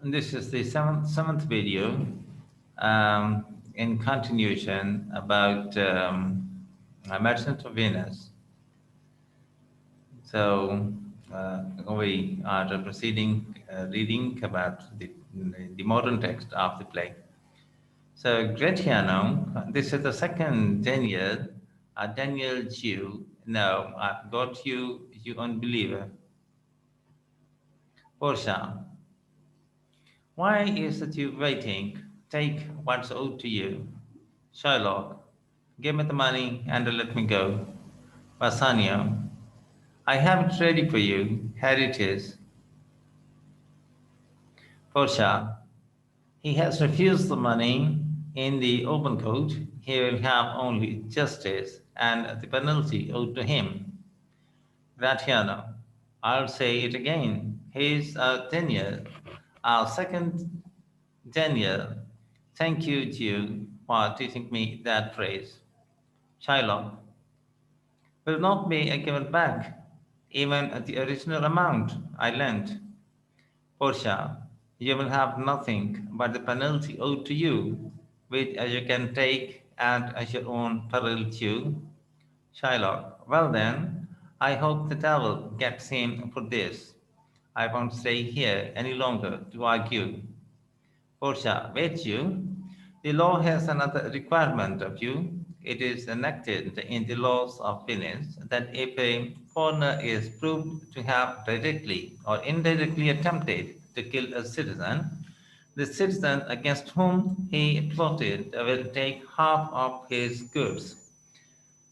This is the seventh video in continuation about Merchant of Venus. So we are proceeding reading about the modern text of the play. So Gratiano, this is the second Daniel, Daniel Jew. No, I've got you, you unbeliever. Portia, why is it you waiting? Take what's owed to you. Shylock, give me the money and let me go. Bassanio, I have it ready for you. Here it is. Portia, he has refused the money in the open court. He will have only justice and the penalty owed to him. Gratiano, I'll say it again. He's a Daniel, our second Daniel. Thank you, Jew, for teaching me that phrase. Shylock, will not be given back, even the original amount I lent. Portia, you will have nothing but the penalty owed to you, which you can take at your own peril too. Shylock, well then, I hope the devil gets him for this. I won't stay here any longer to argue. Portia, wait you. The law has another requirement of you. It is enacted in the laws of Venice that if a foreigner is proved to have directly or indirectly attempted to kill a citizen, the citizen against whom he plotted will take half of his goods.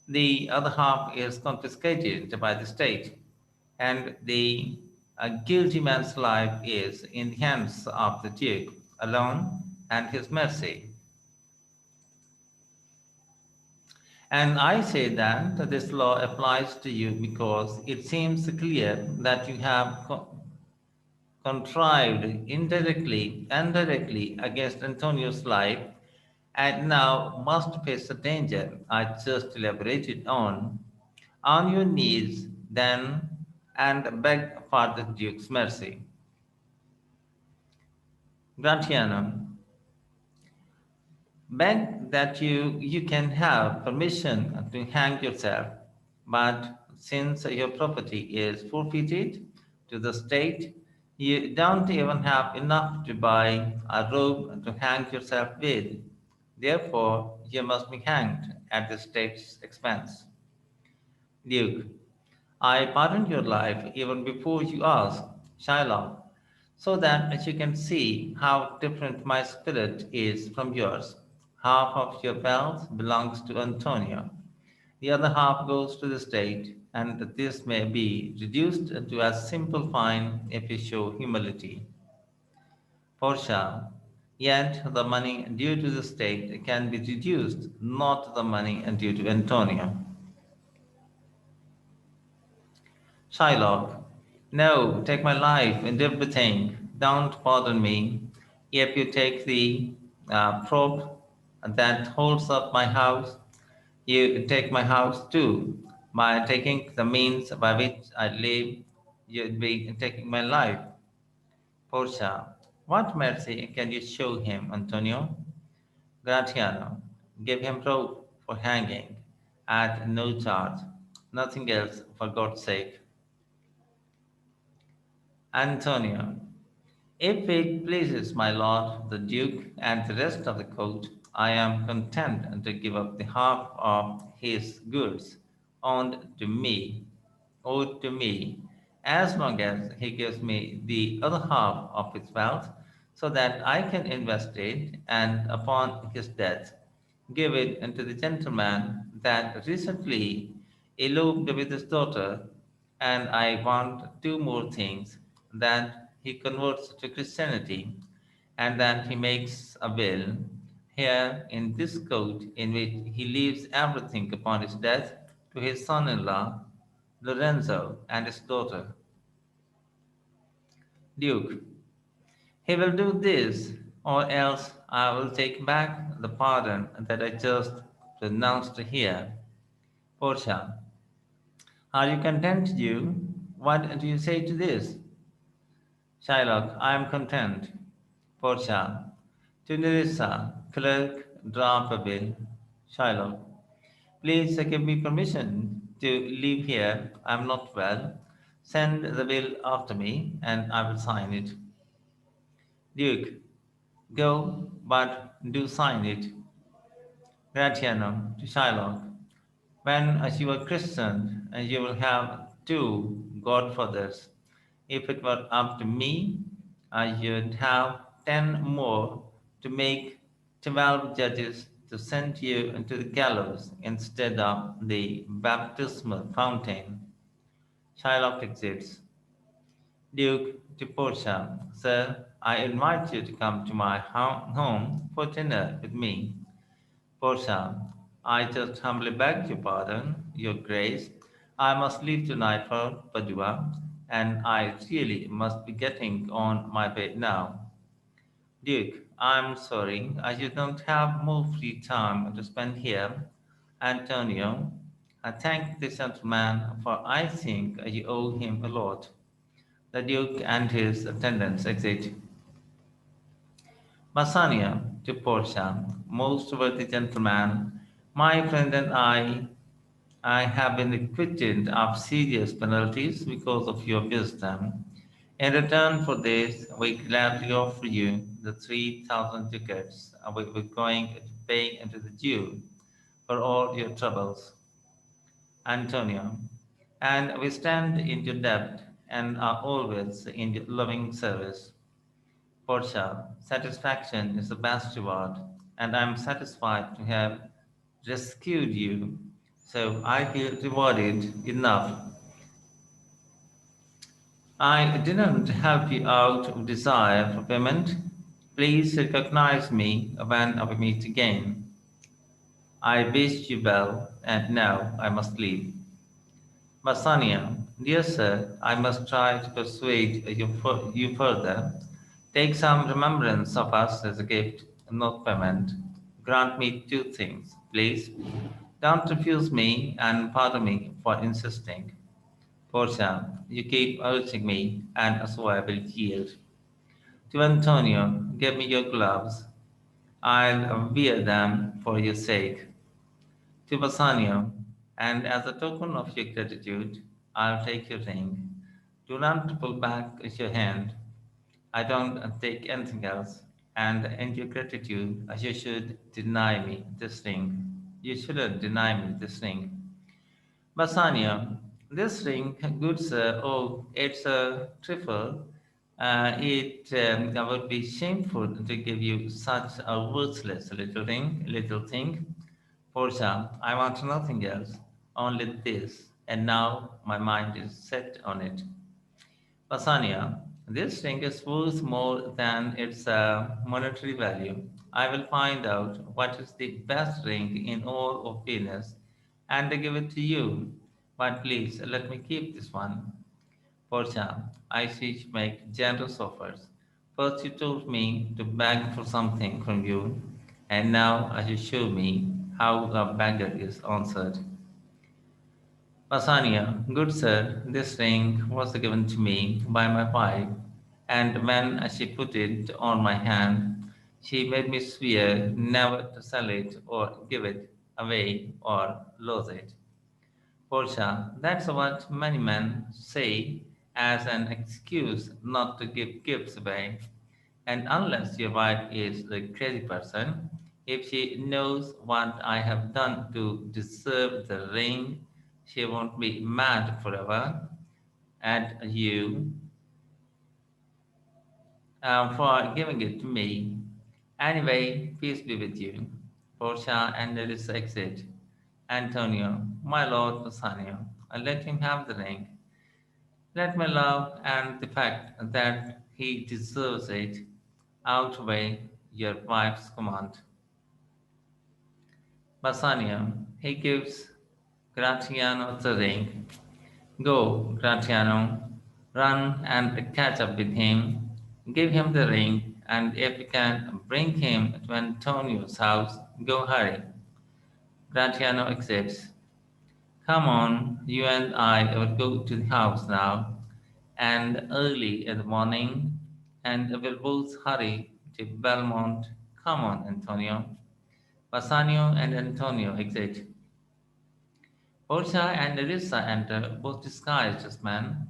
The other half is confiscated by the state, and the guilty man's life is in the hands of the Duke alone and his mercy. And I say that this law applies to you because it seems clear that you have contrived indirectly and directly against Antonio's life and now must face the danger I just elaborated on your knees then and beg for the Duke's mercy. Gratiano, beg that you can have permission to hang yourself, but since your property is forfeited to the state, you don't even have enough to buy a robe to hang yourself with. Therefore, you must be hanged at the state's expense. Duke, I pardon your life even before you ask, Shylock, so that you can see how different my spirit is from yours. Half of your wealth belongs to Antonio, the other half goes to the state, and this may be reduced to a simple fine if you show humility. Portia, yet the money due to the state can be reduced, not the money due to Antonio. Shylock, no, take my life and everything. Don't pardon me. If you take the prop that holds up my house, you take my house too. By taking the means by which I live, you'd be taking my life. Portia, what mercy can you show him, Antonio? Gratiano, give him rope for hanging at no charge. Nothing else, for God's sake. Antonio, if it pleases my lord the Duke and the rest of the court, I am content to give up the half of his goods owed to me, as long as he gives me the other half of his wealth, so that I can invest it, and upon his death, give it unto the gentleman that recently eloped with his daughter. And I want two more things: that he converts to Christianity, and that he makes a will here in this court in which he leaves everything upon his death to his son in law, Lorenzo, and his daughter. Duke, he will do this, or else I will take back the pardon that I just pronounced here. Portia, are you content, you? What do you say to this? Shylock, I am content. Portia. To Nerissa, clerk, draft a bill. Shylock. Please give me permission to leave here. I'm not well. Send the bill after me, and I will sign it. Duke. Go, but do sign it. Gratiano to Shylock. When you are christened, you will have two godfathers. If it were up to me, I should have 10 more to make 12 judges to send you to the gallows instead of the baptismal fountain. Shylock exits. Duke to Portia, Sir, I invite you to come to my home for dinner with me. Portia, I just humbly beg your pardon, your grace. I must leave tonight for Padua, and I really must be getting on my way now. Duke, I'm sorry, you don't have more free time to spend here. Antonio, I thank this gentleman, for I think you owe him a lot. The Duke and his attendants exit. Bassanio to Portia, most worthy gentleman, my friend and I have been acquitted of serious penalties because of your wisdom. In return for this, we gladly offer you the 3,000 ducats we were going to pay into the Jew for all your troubles. Antonio, and we stand in your debt and are always in your loving service. Portia, satisfaction is the best reward, and I am satisfied to have rescued you, so I feel rewarded enough. I didn't help you out of desire for payment. Please recognize me when we meet again. I wish you well, and now I must leave. Bassanio, dear sir, I must try to persuade you further. Take some remembrance of us as a gift, not payment. Grant me two things, please. Don't refuse me and pardon me for insisting. Portia, you keep urging me, and so I will yield. To Antonio, give me your gloves. I'll wear them for your sake. To Bassanio, and as a token of your gratitude, I'll take your ring. Do not pull back your hand. I don't take anything else, and in your gratitude, you should deny me this ring. You shouldn't deny me this ring. Bassanio, this ring, good sir, oh, it's a trifle. It would be shameful to give you such a worthless little thing. Portia, I want nothing else, only this, and now my mind is set on it. Basania, this ring is worth more than its monetary value. I will find out what is the best ring in all of Venice and give it to you. But please let me keep this one. Portia, I see you make generous offers. First you told me to beg for something from you, and now you show me how a beggar is answered. Basania, good sir, this ring was given to me by my wife, and when she put it on my hand, she made me swear never to sell it or give it away or lose it. Portia, that's what many men say as an excuse not to give gifts away. And unless your wife is a crazy person, if she knows what I have done to deserve the ring, she won't be mad forever at you for giving it to me. Anyway, peace be with you. Portia and Nerissa exit. Antonio, my lord Bassanio, let him have the ring. Let my love and the fact that he deserves it outweigh your wife's command. Bassanio, he gives Gratiano the ring. Go, Gratiano, run and catch up with him. Give him the ring, and if you can bring him to Antonio's house, go hurry. Gratiano accepts. Come on, you and I will go to the house now, and early in the morning, and we'll both hurry to Belmont. Come on, Antonio. Bassanio and Antonio exit. Portia and Nerissa enter, both disguised as men.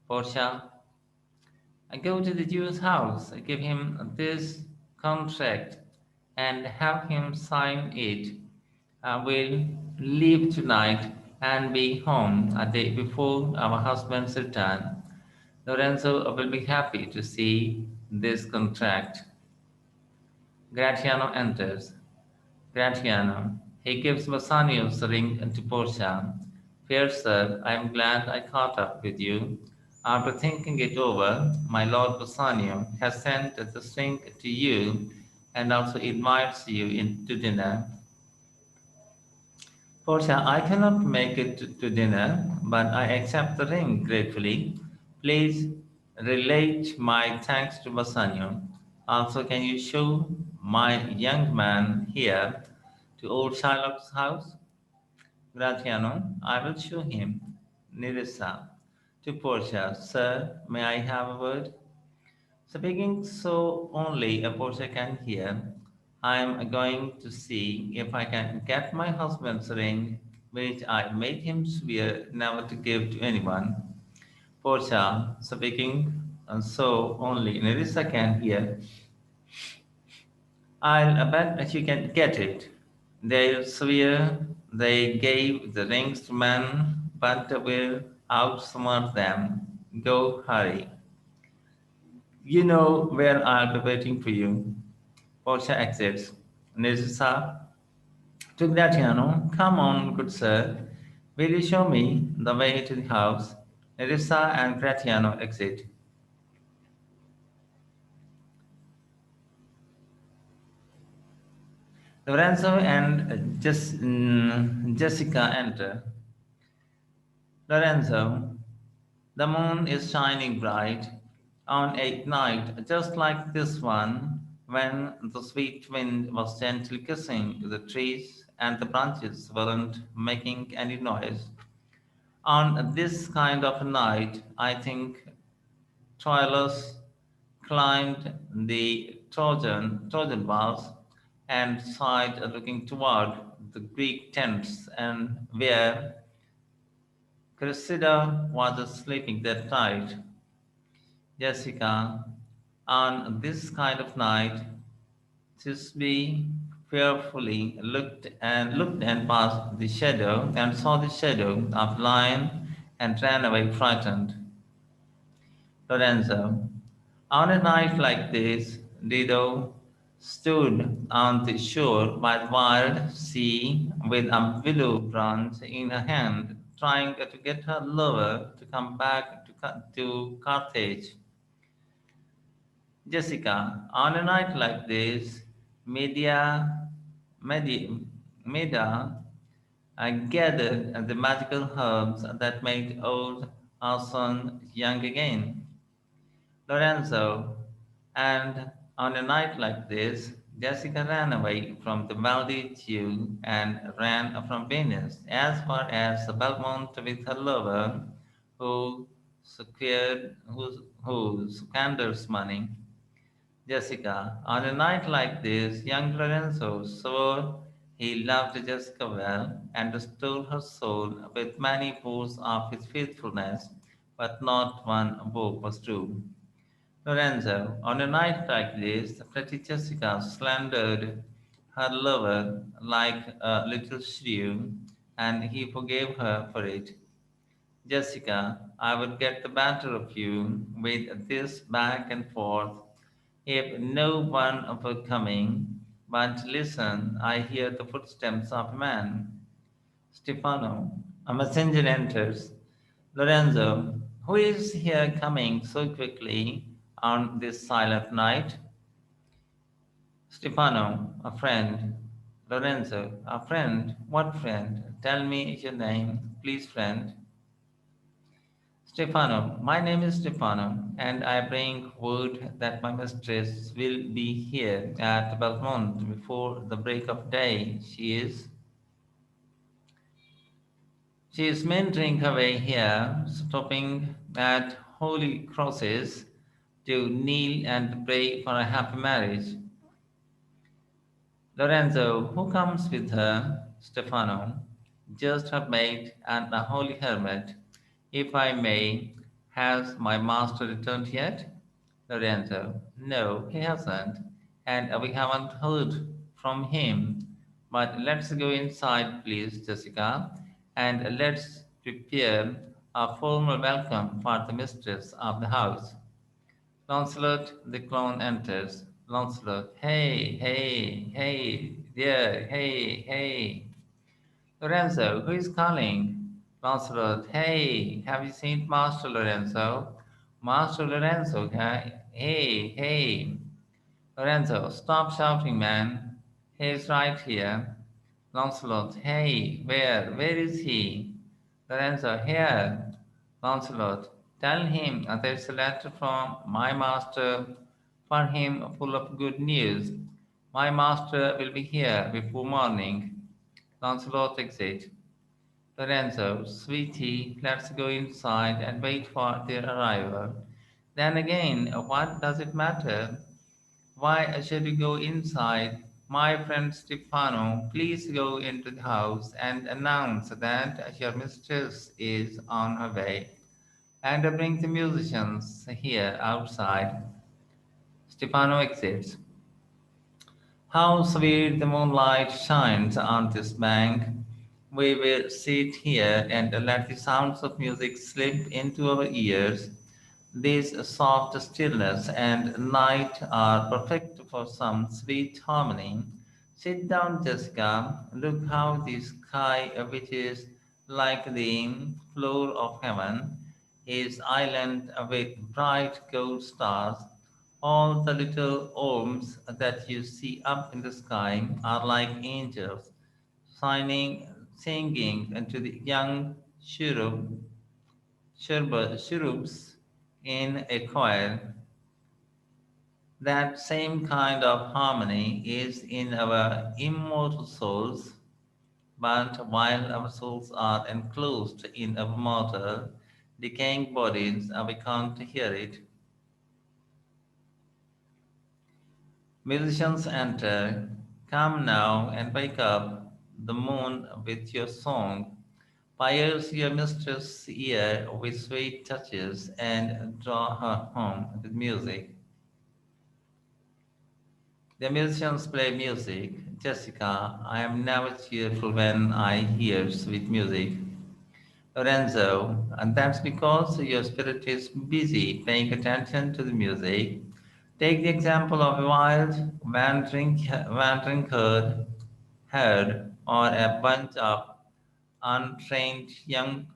Portia, I go to the Jew's house, I give him this contract, and have him sign it. I will leave tonight and be home a day before our husband's return. Lorenzo will be happy to see this contract. Gratiano enters. Gratiano. He gives Bassanio's ring to Portia. Fair sir, I am glad I caught up with you. After thinking it over, my lord Bassanio has sent the ring to you and also invites you in to dinner. Portia, I cannot make it to dinner, but I accept the ring gratefully. Please relate my thanks to Bassanio. Also, can you show my young man here to old Shylock's house? Gratiano, I will show him. Nerissa, to Portia, sir, may I have a word? Speaking so only a Portia can hear, I am going to see if I can get my husband's ring, which I made him swear never to give to anyone. Portia, speaking so only Nerissa can hear, I'll bet that you can get it. They'll swear they gave the rings to men, but will outsmart them. Go, hurry. You know where I'll be waiting for you. Portia exits. Nerissa to Gratiano, come on, good sir. Will you show me the way to the house? Nerissa and Gratiano exit. Lorenzo and Jessica enter. Lorenzo, the moon is shining bright on a night just like this one, when the sweet wind was gently kissing the trees and the branches weren't making any noise. On this kind of a night, I think Troilus climbed the Trojan walls and sighed, looking toward the Greek tents and where Cressida was sleeping that night. Jessica, on this kind of night, Thisbe fearfully looked and passed the shadow and saw the shadow of lion and ran away frightened. Lorenzo, on a night like this, Dido stood on the shore by the wild sea with a willow branch in her hand, trying to get her lover to come back to Carthage. Jessica, on a night like this, Media, Meda gathered the magical herbs that made old Arson young again. Lorenzo, and on a night like this, Jessica ran away from the Maldives and ran from Venice as far as Belmont with her lover, who who squanders money. Jessica, on a night like this, young Lorenzo swore he loved Jessica well and stole her soul with many proofs of his faithfulness, but not one book was true. Lorenzo, on a night like this, the pretty Jessica slandered her lover like a little shrew, and he forgave her for it. Jessica, I would get the better of you with this back and forth if no one were coming. But listen, I hear the footsteps of a man. Stefano, a messenger enters. Lorenzo, who is here coming so quickly on this silent night? Stefano, a friend. Lorenzo, a friend. What friend? Tell me your name, please, friend. Stefano, my name is Stefano, and I bring word that my mistress will be here at Belmont before the break of day. She is meandering her way here, stopping at holy crosses, to kneel and pray for a happy marriage. Lorenzo, who comes with her? Stefano, just her maid and a holy hermit. If I may, has my master returned yet? Lorenzo, no, he hasn't, and we haven't heard from him. But let's go inside, please, Jessica, and let's prepare a formal welcome for the mistress of the house. Lancelot, the clown enters. Lancelot, hey, hey, hey, there, hey, hey. Lorenzo, who is calling? Lancelot, hey, have you seen Master Lorenzo? Master Lorenzo, hey, hey. Lorenzo, stop shouting, man. He's right here. Lancelot, hey, where is he? Lorenzo, here. Lancelot, tell him there's a letter from my master for him full of good news. My master will be here before morning. Lancelot exit. Lorenzo, sweetie, let's go inside and wait for their arrival. Then again, what does it matter? Why should we go inside? My friend Stefano, please go into the house and announce that your mistress is on her way and bring the musicians here outside. Stefano exits. How sweet the moonlight shines on this bank. We will sit here and let the sounds of music slip into our ears. This soft stillness and night are perfect for some sweet harmony. Sit down, Jessica. Look how the sky, which is like the floor of heaven, is island with bright gold stars. All the little orbs that you see up in the sky are like angels, singing to the young cherubs in a choir. That same kind of harmony is in our immortal souls, but while our souls are enclosed in our mortal, decaying bodies, we can't hear it. Musicians enter. Come now and wake up the moon with your song. Pierce your mistress' ear with sweet touches and draw her home with music. The musicians play music. Jessica, I am never cheerful when I hear sweet music. Lorenzo, and that's because your spirit is busy paying attention to the music. Take the example of a wild wandering herd or a bunch of untrained young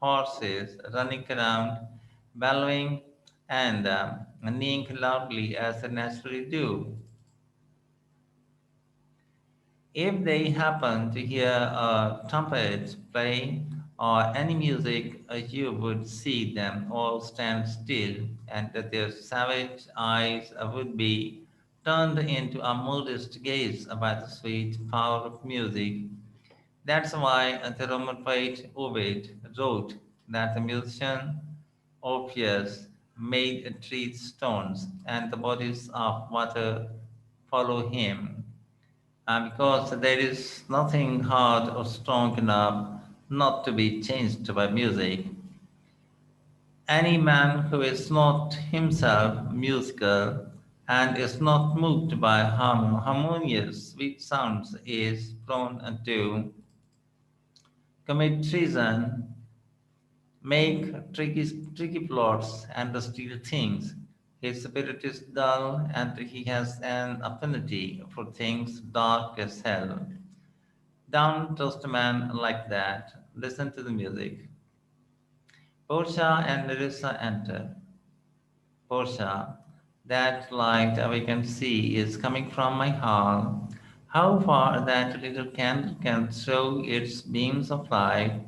horses running around, bellowing and neighing loudly as they naturally do. If they happen to hear a trumpet play or any music, you would see them all stand still, and that their savage eyes would be turned into a modest gaze by the sweet power of music. That's why the Roman poet Ovid wrote that the musician Orpheus made trees stones, and the bodies of water follow him because there is nothing hard or strong enough not to be changed by music. Any man who is not himself musical and is not moved by harmonious, sweet sounds is prone to commit treason, make tricky plots, and steal things. His spirit is dull, and he has an affinity for things dark as hell. Don't trust a man like that. Listen to the music. Portia and Larissa enter. Portia, that light we can see is coming from my hall. How far that little candle can throw its beams of light.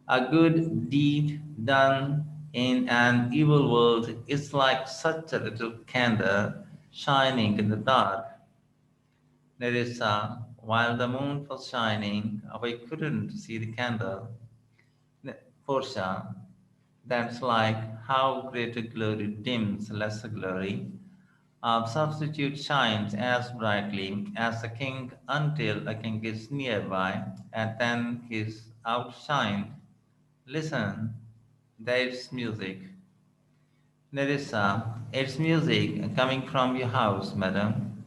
A good deed done in an evil world is like such a little candle shining in the dark. Nerissa, while the moon was shining, we couldn't see the candle. Portia, that's like how greater glory dims lesser glory. A substitute shines as brightly as a king until a king is nearby, and then he's outshined. Listen, there's music. Nerissa, it's music coming from your house, madam.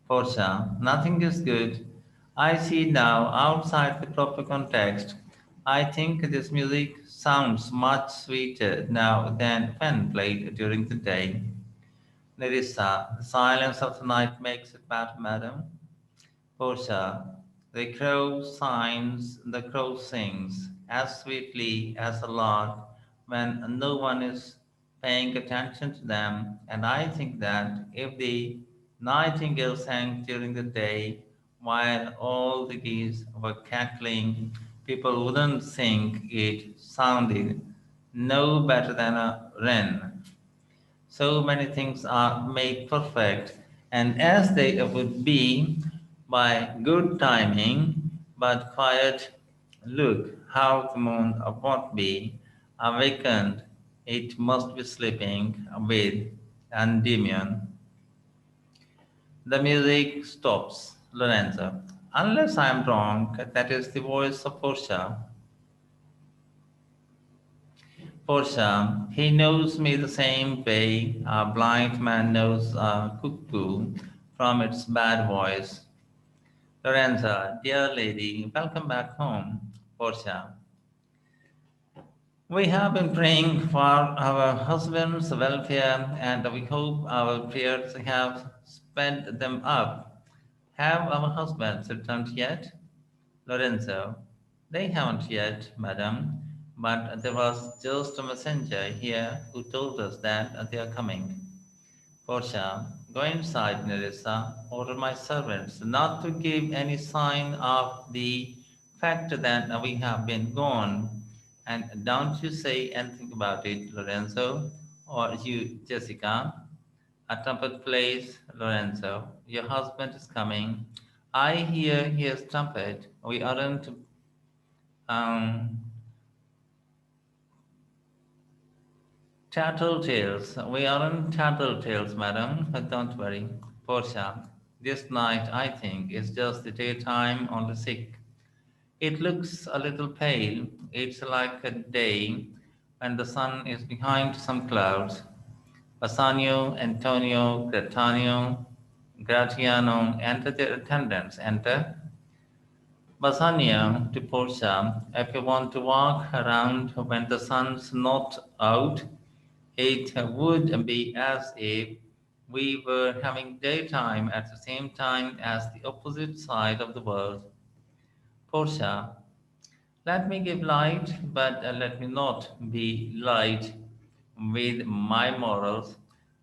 Portia, nothing is good. I see now outside the proper context. I think this music sounds much sweeter now than when played during the day. Nerissa, the silence of the night makes it better, madam. Portia, the crow sings as sweetly as a lark when no one is paying attention to them, and I think that if the nightingale sang during the day while all the geese were cackling, people wouldn't think it sounded no better than a wren. So many things are made perfect, and as they would be by good timing, but quiet, look how the moon won't be awakened, it must be sleeping with Endymion. The music stops, Lorenzo. Unless I am wrong, that is the voice of Portia. Portia, he knows me the same way a blind man knows a cuckoo from its bad voice. Lorenza, dear lady, welcome back home. Portia, we have been praying for our husband's welfare and we hope our prayers have sped them up. Have our husbands returned yet? Lorenzo, they haven't yet, madam, but there was just a messenger here who told us that they are coming. Portia, go inside, Nerissa. Order my servants not to give any sign of the fact that we have been gone. And don't you say anything about it, Lorenzo, or you, Jessica. A trumpet plays, Lorenzo. Your husband is coming. I hear his trumpet. We aren't um, tattletales. We aren't tattletales, madam. But don't worry. Portia, this night, I think, is just the daytime on the sick. It looks a little pale. It's like a day when the sun is behind some clouds. Bassanio, Antonio, Gratiano, and their attendants enter. Bassanio to Portia, if you want to walk around when the sun's not out, it would be as if we were having daytime at the same time as the opposite side of the world. Portia, let me give light, but let me not be light with my morals.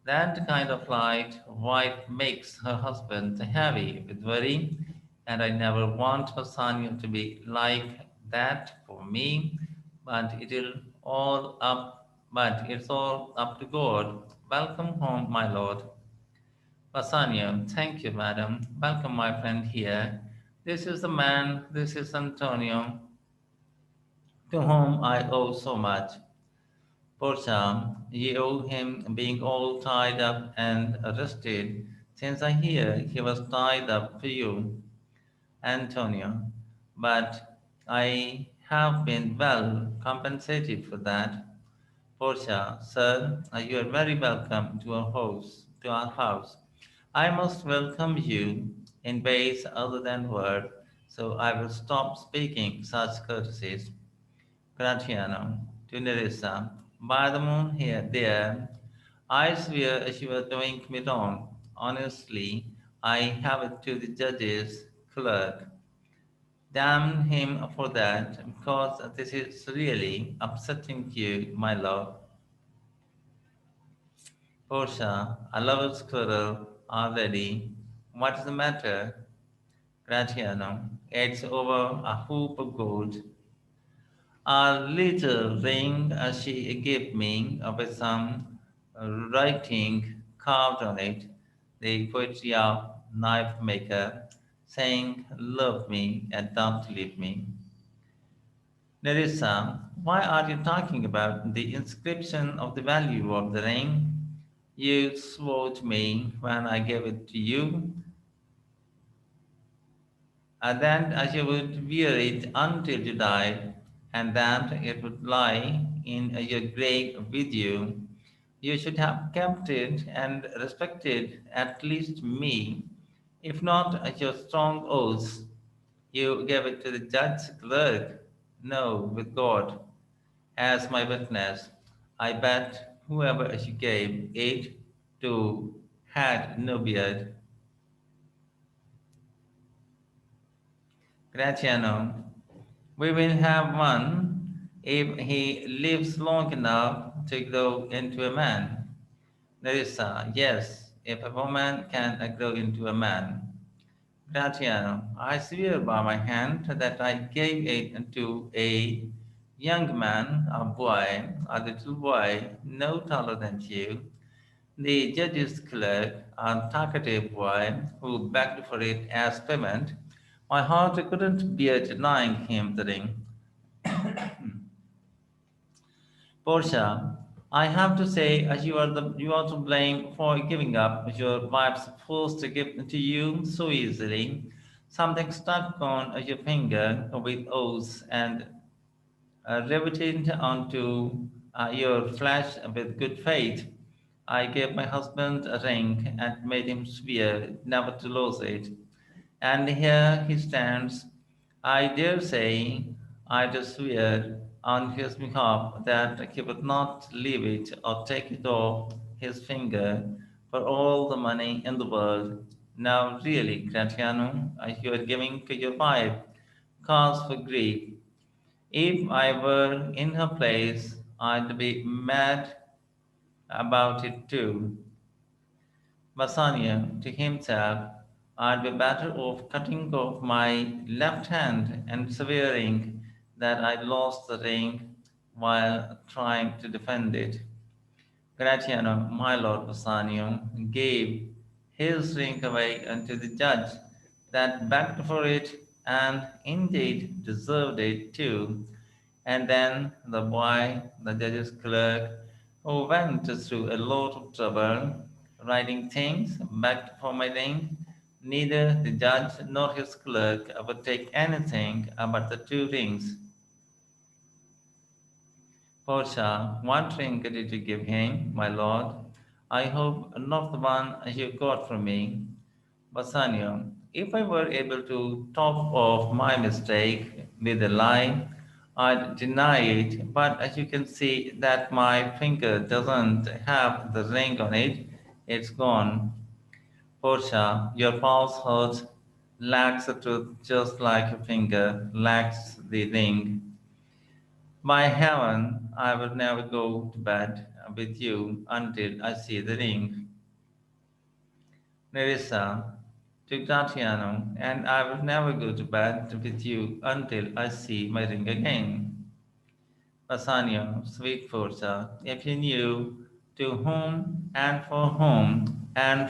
That kind of light wife makes her husband heavy with worry, and I never want Bassanio to be like that for me. But it's all up to God. Welcome home, my lord. Bassanio, thank you, madam. Welcome, my friend here. This is the man, this is Antonio, to whom I owe so much. Portia, ye owe him being all tied up and arrested, since I hear he was tied up for you, Antonio. But I have been well compensated for that. Portia, sir, you are very welcome to our house. I must welcome you in ways other than word, so I will stop speaking such courtesies. Gratiano, to Nerissa, by the moon here, there, I swear you are doing me wrong. Honestly, I have it to the judge's clerk. Damn him for that, because this is really upsetting you, my love. Portia, a lover's quarrel already. What's the matter? Gratiano, it's over a hoop of gold. A little ring she gave me with some writing carved on it, the poetry of knife maker, saying, "Love me and don't leave me." Nerissa, why are you talking about the inscription of the value of the ring? You swore to me when I gave it to you that you would wear it until you died, and that it would lie in your grave with you. You should have kept it and respected at least me, if not your strong oaths. You gave it to the judge's clerk. No, with God as my witness. I bet whoever you gave it to had no beard. Graziano, we will have one if he lives long enough to grow into a man. Nerissa, yes, if a woman can grow into a man. Graziano, I swear by my hand that I gave it to a young man, a boy, a little boy, no taller than you. The judge's clerk, a talkative boy, who begged for it as payment. My heart couldn't bear denying him the ring. Portia, I have to say, you are to blame for giving up your wife's first gift to you so easily. Something stuck on your finger with oaths and riveted onto your flesh with good faith. I gave my husband a ring and made him swear never to lose it. And here he stands. I dare say, I do swear on his behalf that he would not leave it or take it off his finger for all the money in the world. Now, really, Gratiano, you are giving your wife cause for grief. If I were in her place, I'd be mad about it too. Bassanio to himself, I'd be better off cutting off my left hand and swearing that I lost the ring while trying to defend it. Gratiano, my lord Bassanio, gave his ring away unto the judge that begged for it, and indeed deserved it too. And then the boy, the judge's clerk, who went through a lot of trouble writing things, begged for my ring. Neither the judge nor his clerk would take anything but the two rings. Portia, what ring did you give him, my lord? I hope not the one you got from me. Bassanio, if I were able to top off my mistake with a lie, I'd deny it, but as you can see that my finger doesn't have the ring on it, it's gone. Portia, your falsehood lacks the truth just like your finger lacks the ring. By heaven, I will never go to bed with you until I see the ring. Nerissa, to Gratiano, and I will never go to bed with you until I see my ring again. Bassanio, sweet Forza, if you knew to whom and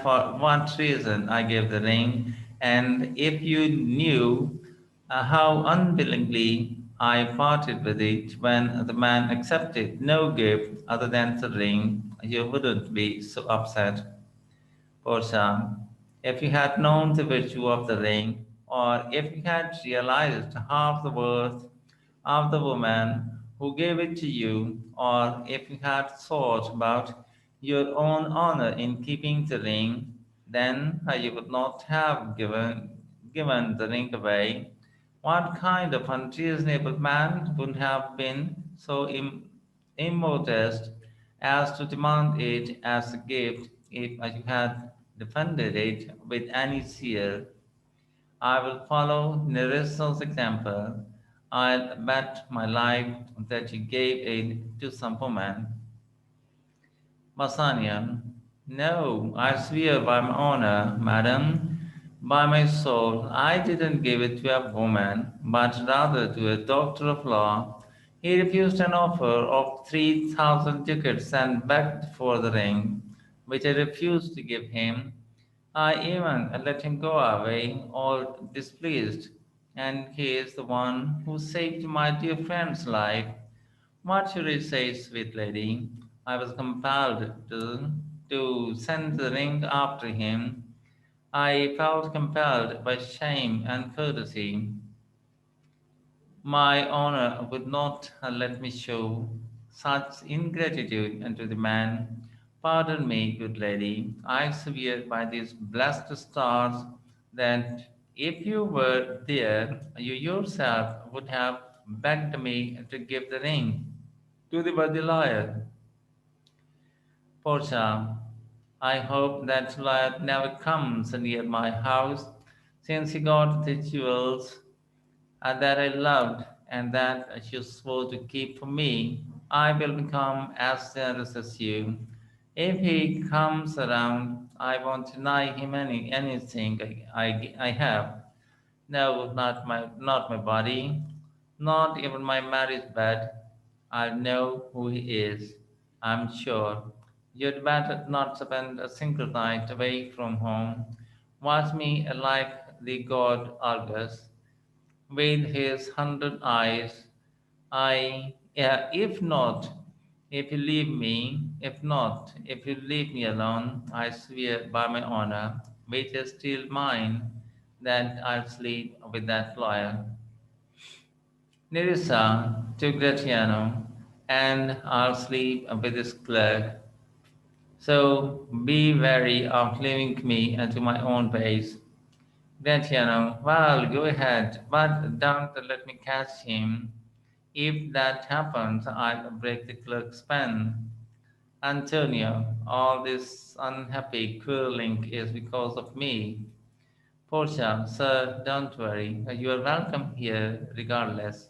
for what reason I gave the ring, and if you knew how unwillingly I parted with it when the man accepted no gift other than the ring, you wouldn't be so upset. Portia, if you had known the virtue of the ring, or if you had realized half the worth of the woman who gave it to you, or if you had thought about your own honor in keeping the ring, then you would not have given the ring away. What kind of unreasonable man would have been so immodest as to demand it as a gift if you had defended it with any zeal? I will follow Nerissa's example. I'll bet my life that you gave it to some woman. Bassanio, no, I swear by my honor, madam, by my soul, I didn't give it to a woman, but rather to a doctor of law. He refused an offer of 3,000 ducats and begged for the ring, which I refused to give him. I even let him go away all displeased. and he is the one who saved my dear friend's life. What should I say, sweet lady? I was compelled to send the ring after him. I felt compelled by shame and courtesy. My honor would not let me show such ingratitude unto the man. Pardon me, good lady. I swear by these blessed stars that if you were there, you yourself would have begged me to give the ring to the worthy lawyer. Portia, I hope that lawyer never comes near my house, since he got the jewels that I loved and that you swore to keep for me. I will become as generous as you. If he comes around, I won't deny him anything I have. No, not my body, not even my marriage bed. I know who he is. I'm sure. You'd better not spend a single night away from home. Watch me like the god Argus with his 100 eyes. If not, if you leave me alone, I swear by my honor, which is still mine, that I'll sleep with that lawyer. Nerissa to Gratiano, and I'll sleep with his clerk. So be wary of leaving me to my own pace. Gratiano, well, go ahead, but don't let me catch him. If that happens, I'll break the clerk's pen. Antonio, all this unhappy quarreling is because of me. Portia, sir, don't worry. You are welcome here regardless.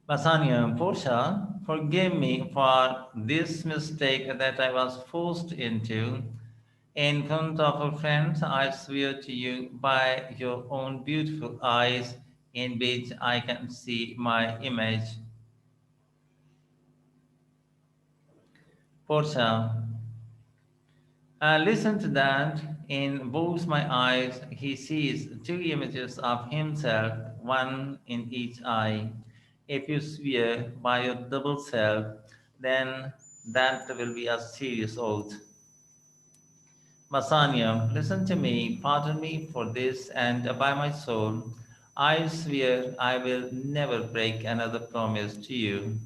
Bassanio, Portia, forgive me for this mistake that I was forced into. In front of our friends, I swear to you by your own beautiful eyes, in which I can see my image. Portia, listen to that. In both my eyes, he sees two images of himself, one in each eye. If you swear by your double self, then that will be a serious oath. Bassanio, listen to me, pardon me for this, and by my soul, I swear I will never break another promise to you.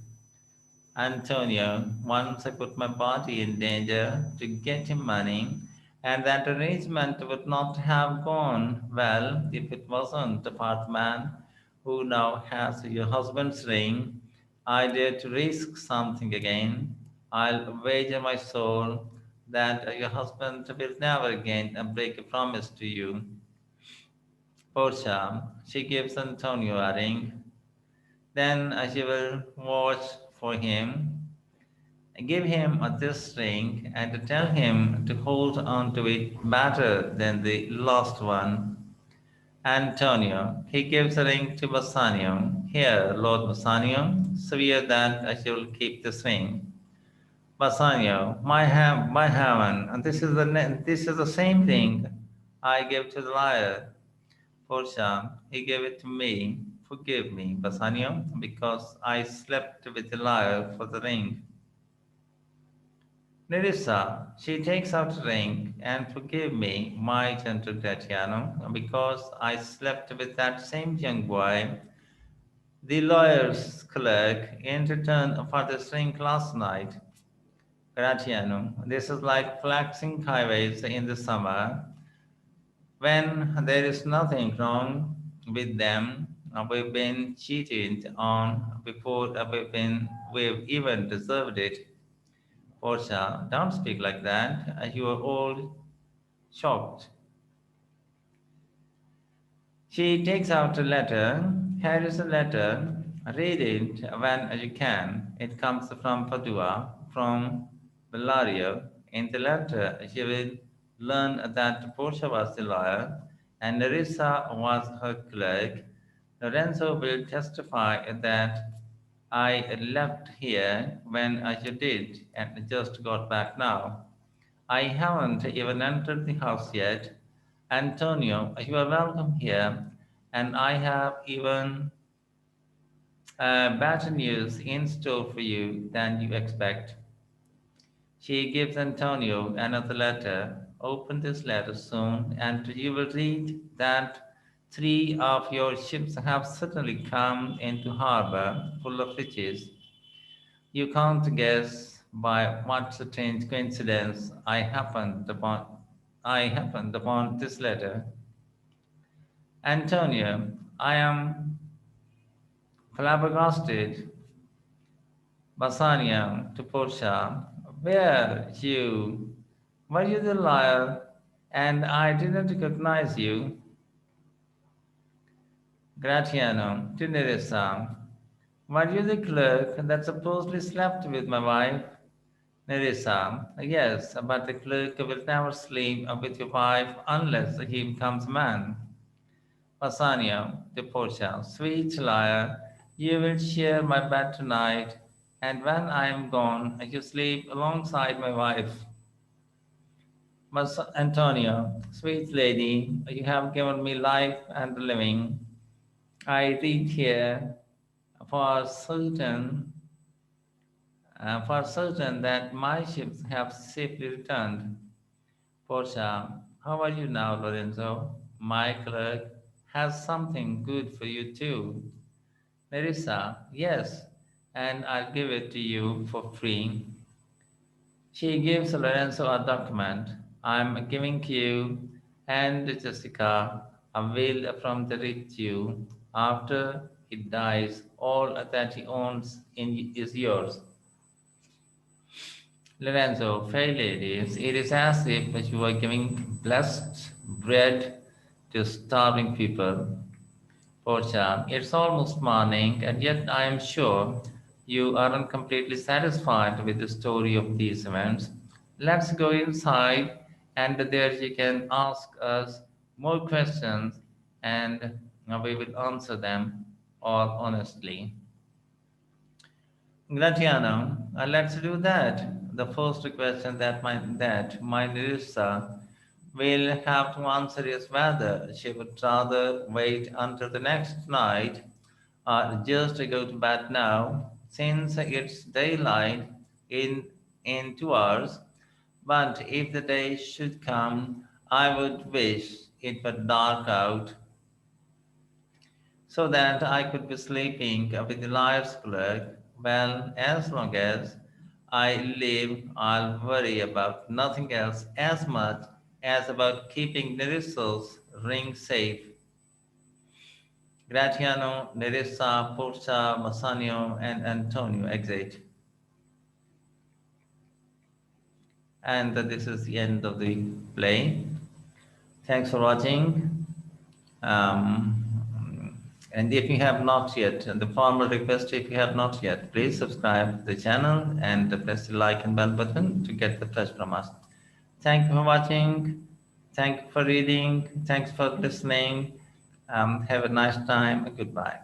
Antonio, once I put my body in danger to get him money, and that arrangement would not have gone well if it wasn't for the man who now has your husband's ring. I dare to risk something again. I'll wager my soul that your husband will never again break a promise to you. Portia, she gives Antonio a ring. Then she will watch for him. Give him this ring and tell him to hold on to it better than the lost one. Antonio, he gives the ring to Bassanio. Here, Lord Bassanio, swear that I shall keep this ring. Bassanio, my heaven, and this is the same thing I gave to the liar. Portia, he gave it to me. Forgive me, Bassanio, because I slept with the liar for the ring. Nerissa, she takes out a ring and forgive me, my gentle Gratiano, because I slept with that same young boy, the lawyer's clerk, in return for this ring last night. Gratiano, this is like flashing highways in the summer when there is nothing wrong with them. We've been cheated on before we've even deserved it. Portia, don't speak like that. You are all shocked. She takes out a letter. Here is a letter. Read it when you can. It comes from Padua, from Bellario. In the letter, she will learn that Portia was the lawyer and Nerissa was her clerk. Lorenzo will testify that I left here when you did and just got back now. I haven't even entered the house yet. Antonio, you are welcome here. and I have even better news in store for you than you expect. She gives Antonio another letter. Open this letter soon, and you will read that three of your ships have suddenly come into harbor full of riches. You can't guess by what strange coincidence I happened upon this letter. Antonio, I am flabbergasted. Basania to Portia, were you the liar, and I didn't recognize you? Gratiano to Nerissa, were you the clerk that supposedly slept with my wife? Nerissa, yes, but the clerk will never sleep with your wife unless he becomes a man. Bassanio to Portia, sweet liar, you will share my bed tonight, and when I am gone, you sleep alongside my wife. Mas Antonio, sweet lady, you have given me life and living. I read here for certain, that my ships have safely returned. Portia, how are you now, Lorenzo? My clerk has something good for you too. Nerissa, yes, and I'll give it to you for free. She gives Lorenzo a document. I'm giving you and Jessica a will from the rich Jew. After he dies, all that he owns is yours. Lorenzo, fair ladies, it is as if you are giving blessed bread to starving people. Portia, it's almost morning, and yet I am sure you aren't completely satisfied with the story of these events. Let's go inside, and there you can ask us more questions, and we will answer them all honestly. Gratiano, let's do that. The first question that my Nerissa will have to answer is whether she would rather wait until the next night or just go to bed now, since it's daylight in 2 hours. But if the day should come, I would wish it were dark out so that I could be sleeping with the liar's clerk. Well, as long as I live, I'll worry about nothing else as much as about keeping Nerisso's ring safe. Gratiano, Nerissa, Portia, Massanio, and Antonio exit. And this is the end of the play. Thanks for watching. And if you have not yet, and the formal request, if you have not yet, please subscribe to the channel and press the like and bell button to get the fresh from us. Thank you for watching. Thank you for reading. Thanks for listening. Have a nice time. Goodbye.